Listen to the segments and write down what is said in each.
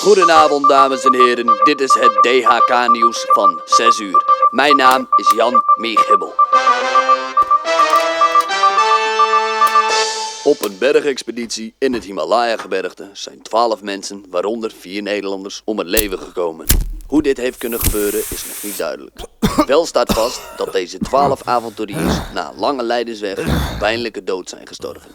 Goedenavond dames en heren, dit is het DHK nieuws van 6 uur. Mijn naam is Jan Miegibbel. Op een bergexpeditie in het Himalaya-gebergte zijn 12 mensen, waaronder 4 Nederlanders, om het leven gekomen. Hoe dit heeft kunnen gebeuren is nog niet duidelijk. Wel staat vast dat deze 12 avonturiers na een lange lijdensweg een pijnlijke dood zijn gestorven.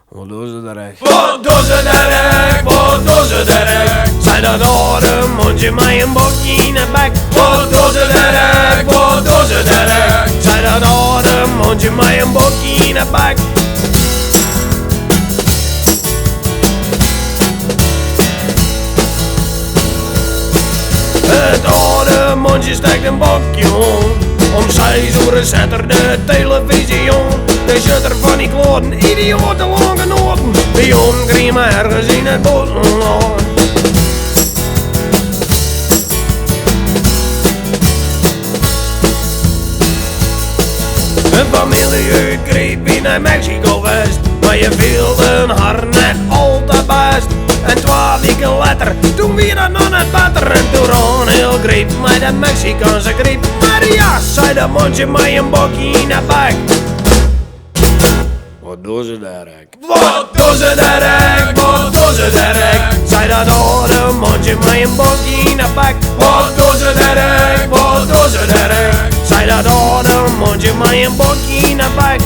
Wat doen ze daar echt? Wat doen ze daar echt? Wat doen ze daar echt? Zijn dat een mondje met een bokje in het bek? Wat doen ze daar echt? Wat doen ze daar echt? Zijn dat een mondje met een bokje in het bek? Het oude mondje steekt een bokje om 6 uur zet er de televisie on. De shutter van die kloten, idioten lang genoten. Die ongriemen ergens in het buitenland. Een familie greep in naar Mexico West, maar je viel een haar net al te best. En 12 weken later, toen weer dan aan het water. En toen Ron heel greep met de Mexicaanse griep. Maria zei dat mondje met een bokje in het bek. Wat doen ze daar echt? Wat doen ze daar echt? Wat doen ze daar echt? Zei dat oude mondje met een bokje in het bek. Wat doen ze daar echt? Wat doen ze daar echt? Zei dat oude mondje met een bokje in het bek.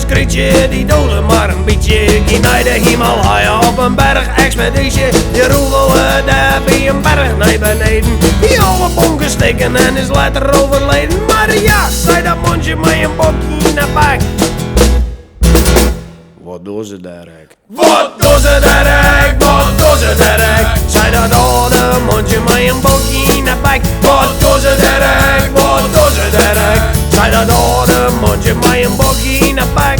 Krietje die doden maar een beetje. Ging naar de Himalaya op een bergexpeditie. Je roevelde daar bij een berg naar beneden. Die alle bonken steken en is later overleden. Maria zei dat mondje met een bokje in het bek. Wat doen ze daar echt? Wat doen ze daar echt? Wat doen ze daar echt? Zei dat oude mondje met een bokje in het bek. Wat doen ze daar echt? Wat doen ze daar echt? Zei dat oude mondje met een bokje in het bek.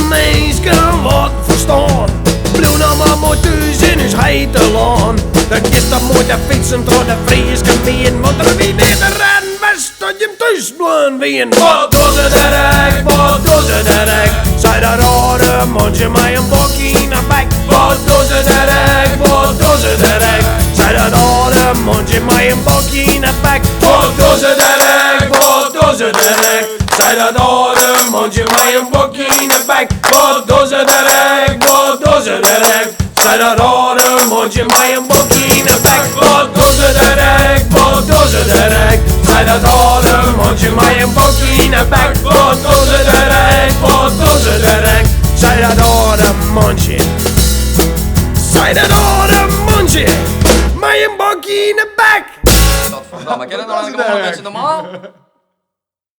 Meeske, wat verstaan. Blijf nou maar mooi thuis in huis hete laan. De kist dat moet je fietsen door de Friese gemeen. Want er wie niet te rennen best dat je hem thuis blijven ween. Wat doen ze daar echt? Wat doen ze daar echt? Zei dat oude mondje met een bokje in het bek. Wat doen ze daar echt? Wat doen ze daar echt? Zei dat oude mondje met een bokje in het bek. Wat doen ze daar echt? Wat doen ze daar echt? Zei dat oude mondje met een bokje in het bek. Wat doen ze daar echt? Wat doen ze daar echt? Zei dat oude mondje met een bokje in het bek. Wat doen ze daar echt? Wat doen ze daar echt? Zei dat oude mondje met een bokje in het bek. Wat doen ze daar echt? Wat doen ze daar echt? Zei dat oude mondje. Zei dat oude mondje met een bokje in het bek. Godverdamme, ken je dat nou eigenlijk allemaal mensen normaal?